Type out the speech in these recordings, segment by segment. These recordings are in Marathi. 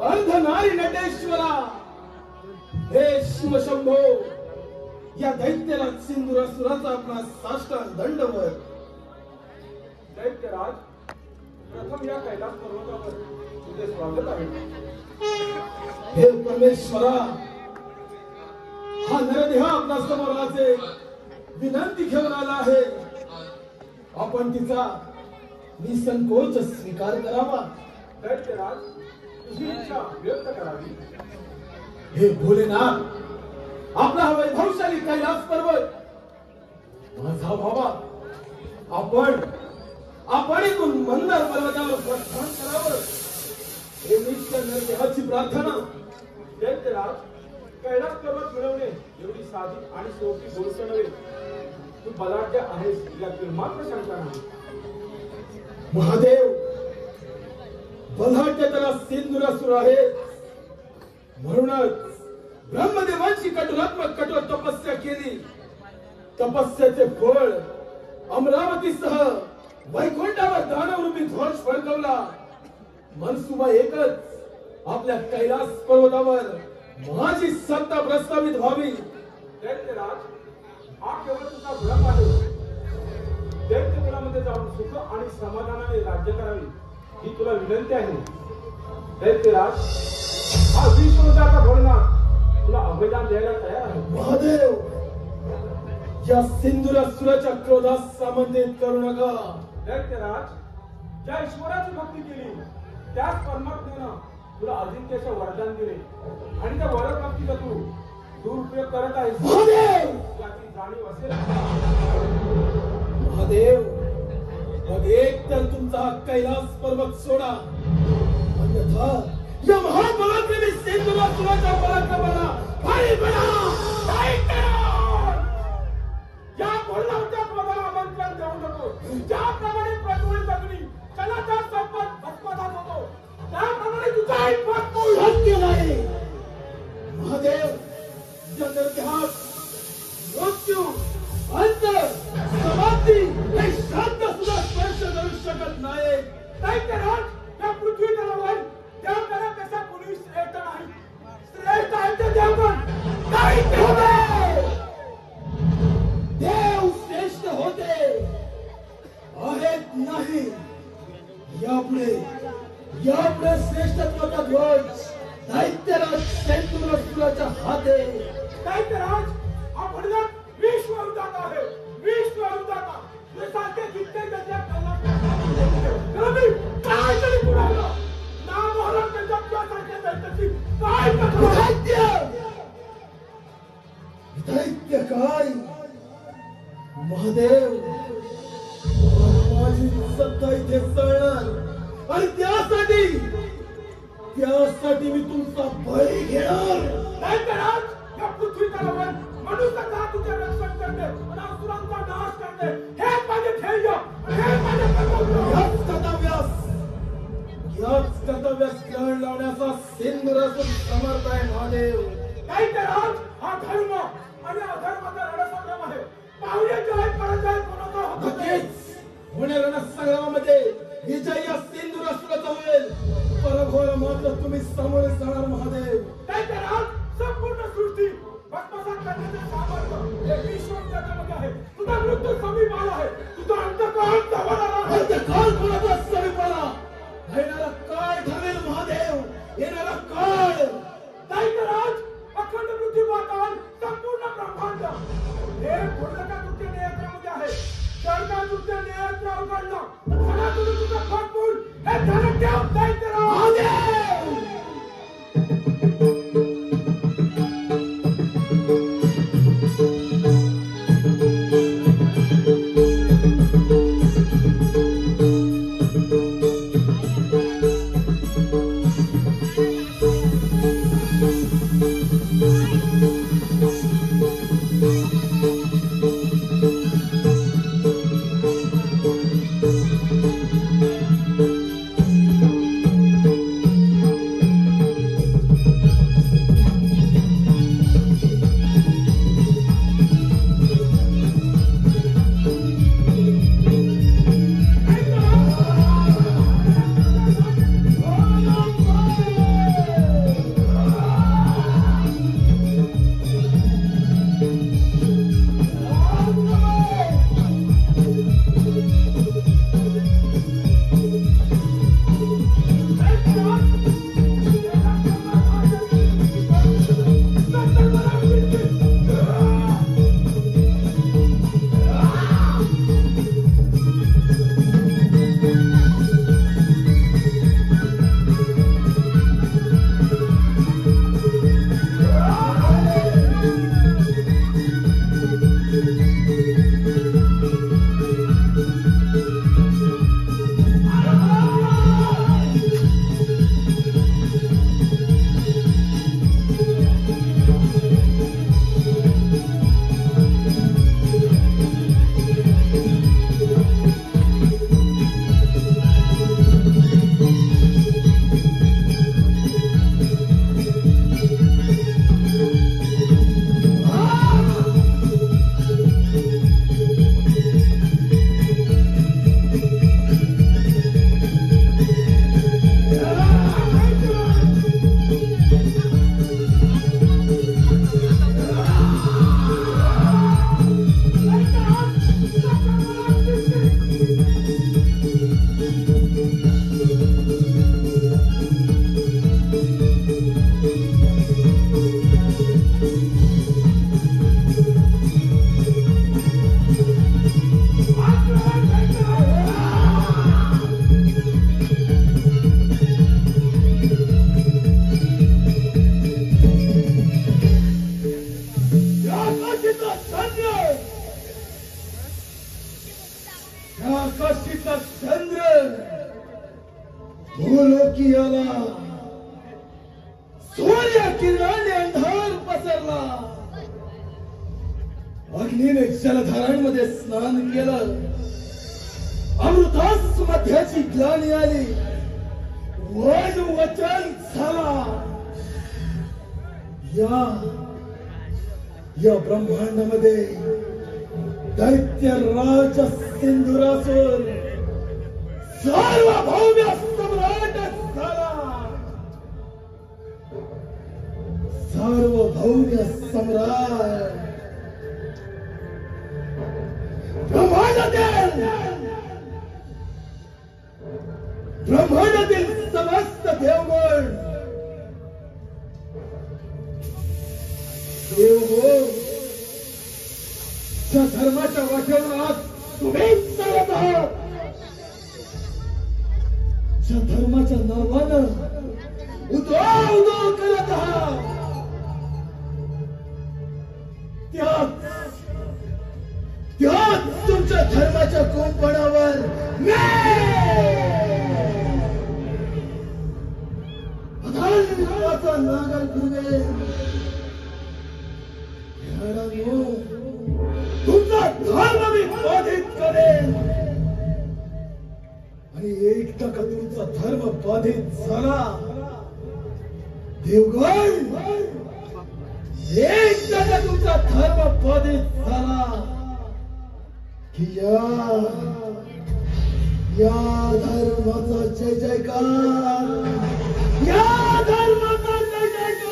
अर्धनारी नटेश्वरा, हे शिवशंभो, या दैत्याला सिंधुरासुराचा आपला साष्टांग दंडवर. दैत्यराज, प्रथम या कैलास पर्वतावर तुझे स्वागत आहे. हे परमेश्वरा, हा नरदेह आपल्या समोराचे विनंती घेऊन आला आहे. आपण तिचा निसंकोच स्वीकार करावा. दैत्यराज, तुझी इच्छा व्यक्त करावी. हे भोलेनाथ, आपला हा वैभवशाली कैलास पर्वत माझा व्हावा. आपण इथून मंदार पर्वतावर प्रस्थान करावं, हे नित्य नरदेहाची प्रार्थना. दैत्यराज, कैलास पर्वत मिळवणे एवढी साधी आणि सोपी गोष्ट नव्हे. तू बलाढ्य आहेस यातील मात्र शंका नाही. महादेव, बलाढ्य त्याला सिंधुरासुर आहे. म्हणूनच ब्रह्मदेवांची कठोर तपस्या केली. तपस्याचे फळ अमरावतीसह वैकुंठावर दानवरूपी ध्वज फडकवला. मनसुबा एकच, आपल्या कैलास पर्वतावर माझी सत्ता प्रस्थापित व्हावी. दैत्यराज, हा केवळ तुझा भ्रम आहे. दैत्यकुलामध्ये जाऊन सुख आणि समाधानाने राज्य करावे ही तुला विनंती आहे. दैत्यराज, हा विश्वदाता भोलेनाथ तुला अभयदान द्यायला तयार आहे. महादेव, या सिंधुरासुराच्या क्रोधास सामंतित करू नका. दैत्यराज, ज्या ईश्वराची भक्ती केली त्याच परमात्म्यानं तुला अजिंक्यचे वरदान दिले आणि त्या वरप्राप्तीचा तू दुरुपयोग करत आहेस. याची जाणीव असेल. महादेव, मग एक तर तुमचा हा कैलास पर्वत सोडा, अन्यथा या महापराक्रमी सिंधुरासुराच्या पराक्रमाला बळी पडा. या भोलेनाथच्या क्रोधाला आमंत्रण देऊ नको. ज्याप्रमाणे प्रज्वलित अग्नी जलाच्या संपत भस्मसात होतो, त्याप्रमाणे तुझा ऐकत शक्य नाही. महादेव, या नरदेहात मृत्यू, अंत, समाप्ती हे शब्द सुद्धा स्पर्श करू शकत नाही. दैत्यराज, या पृथ्वी तलावर देवगणा कसा कुणी श्रेष्ठ नाही. श्रेष्ठ आहे ते देवगण. देव श्रेष्ठ होते आहेत नाही. यापुढे श्रेष्ठत्वाचा ध्वज दैत्यराज सिंधुरासुराच्या हाते. दैत्यराज, हा भोलेनाथ विश्वविधाता आहे. विश्वविधाता तुझ्यासारखे जितके त्याच्या कल्ला काय तरी पुरावलं ना. मोहरा त्याच्या तुझ्यासारख्या दैत्याची काय दैत्य काय महादेव, माझी सत्ता इथे चालणार आणि त्यासाठी मी तुमचा बळी घेणार. दैत्यराज, या पृथ्वी तलावर मनुष्याचा तुझे रक्षण करते आणि असुरांचा नाश करते. हे माझे ध्येय, हे माझे याच कर्तव्यास ग्रहण लावण्याचा सिंधुरासुर समर्थ आहे. महादेव, दैत्यराज, हा धर्म आणि अधर्माचा रणसंग्राम आहे. पाहुण्याच्या पराजय कोणाचा होत नक्कीच होणाऱ्या रणसंग्रामामध्ये विजय या सिंधुरासुराचा होईल. परघोर मात्र तुम्ही सामोरे जाणार. महादेव, दैत्यराज, संपूर्ण सृष्टी भस्मसात करण्याचे सामर्थ्य हे विश्वविधात्यामध्ये आहे. तुझा मृत्यू समीप आला आहे. तुझा अंतकाळ जवळ आला आहे. अंतकाळ कोणाचा समीप आला. येणारा काळ ठरेल. महादेव, येणारा काळ. दैत्यराज, अखंड पृथ्वी पाताल संपूर्ण ब्रह्मांड हे भोलेनाथच्या तुझ्या नियंत्रणामध्ये आहे. जर का तुझ्या नियंत्रण उघडलं मला तुझं फटफूट हे धडक द्या. दैत्यराज, भूलोकीयाला सूर्य किरणाने अंधार पसरला. अग्नीने जलधारांमध्ये स्नान केलं. अमृतास मध्याची ग्लानी आली. वन वचन झाला. या ब्रह्मांडामध्ये दैत्यराज सिंधुरासुर सार्वभौम सम्राट झाला. सार्वभौम सम्राट. ब्रह्मांडातील समस्त देवगण ज्या धर्माच्या वाटेवर आज तुम्हीच चालत आहात, ज्या धर्माच्या नावानं उदो करत आहात, त्याच तुमच्या धर्माच्या कोंपणावर नागर फिरवे. तुमचा धर्म मी बाधित करेन. आणि एकदा का तुमचा धर्म बाधित झाला देवगण, एकदा का तुमचा धर्म बाधित झाला की या धर्माचा जय जयकार, या धर्माचा जय जयकार.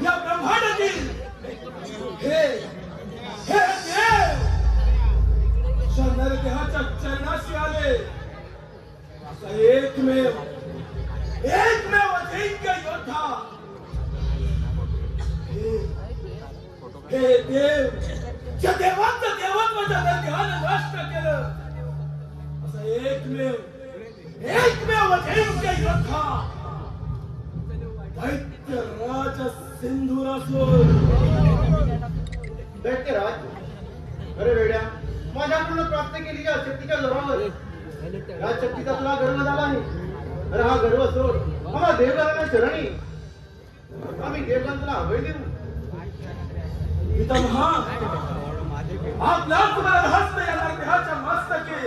या ब्रह्मांडातील हे नरदेहाच्या चरणाशी आले असा एकमेव अजिंक्य योद्धा. हे देव ज्या देवाचं देवत्वाच्या नरदेहाने नष्ट केलं असा एकमेव अजिंक्य योद्धा दैत्यराज सिंधुरासुर. दैत्यराज, अरे वेड्या, माझ्याकडून प्राप्त केलेल्या शक्तीच्या जोरावर या शक्तीचा तुला गर्व झाला आहे. अरे हा गर्व सोड, आम्हा देवगणांना शरणी. आम्ही देवगणांना अभय देऊ. पितामहा, आपल्या तुम्हाला हस्त येणार देहाच्या मस्तके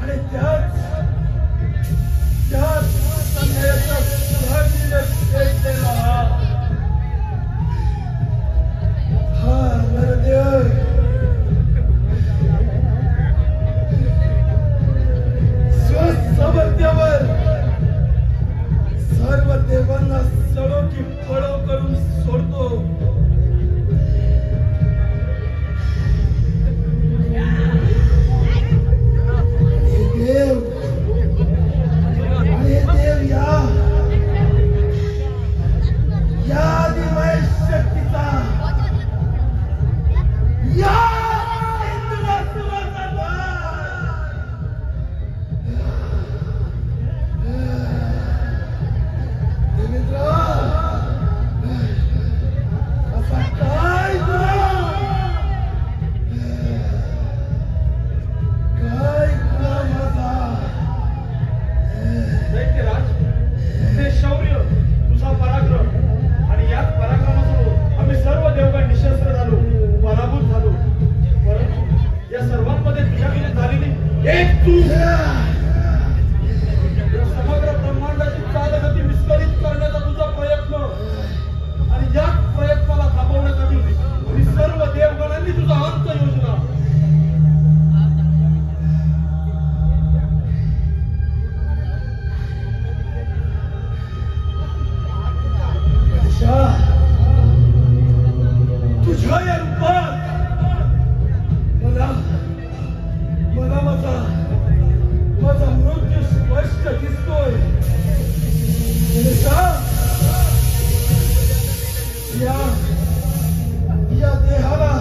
आणि त्याच अन्यायाचा घेतलेला हा नरदेव स्वसामर्थ्यावर सर्व देवांना सडो की फळो करून सोडतो. देव या आदिमय शक्तीचा या समग्र ब्रह्मांडाची चालगती विस्कळीत करण्याचा तुझा प्रयत्न आणि या प्रयत्नाला थांबवण्यासाठी सर्व देवगणांनी तुझा अंत योजना. तुझ्या या रूपात मला माझा मृत्यू स्पष्ट दिसतोय. या देहाला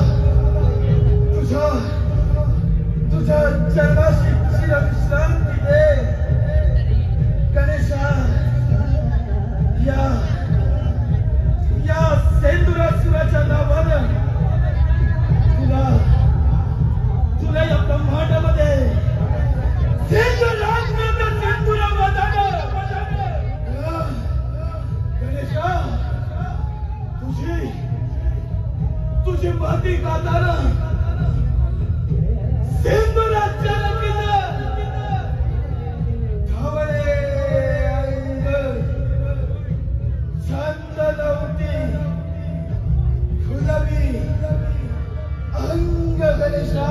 तुझ्या चरणाशी चिरविश्रांती दे गणेशा. या सेंदुरासुराच्या नावानं तुला या ब्रह्मांडामध्ये गणेशा तुझी माती गाताना सेंदुराच्या धावळे अंग छंद नव्हती गुलाबी अंग गणेशा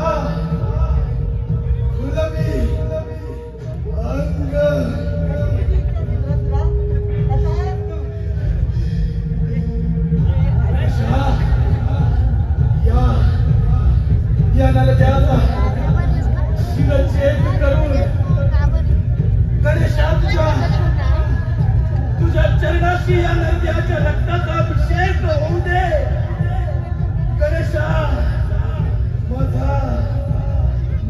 गुलाबी अंग. या नरदेवाचा शिरच्छेद करून गणेशा तुझ्या चरणाशी या नरदेवाच्या रक्ताचा अभिषेक होऊ दे गणेशा.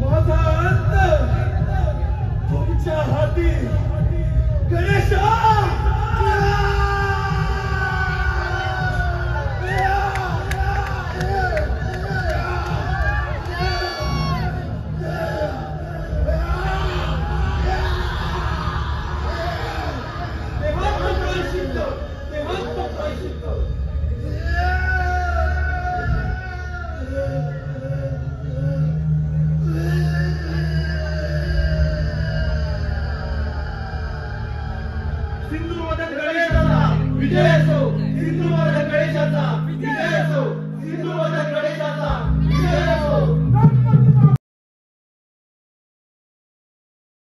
माझा अंत तुमच्या हाती गणेशा. सिंधुवदन गणेशाचा विजय असो. सिंधुवदन गणेशाचा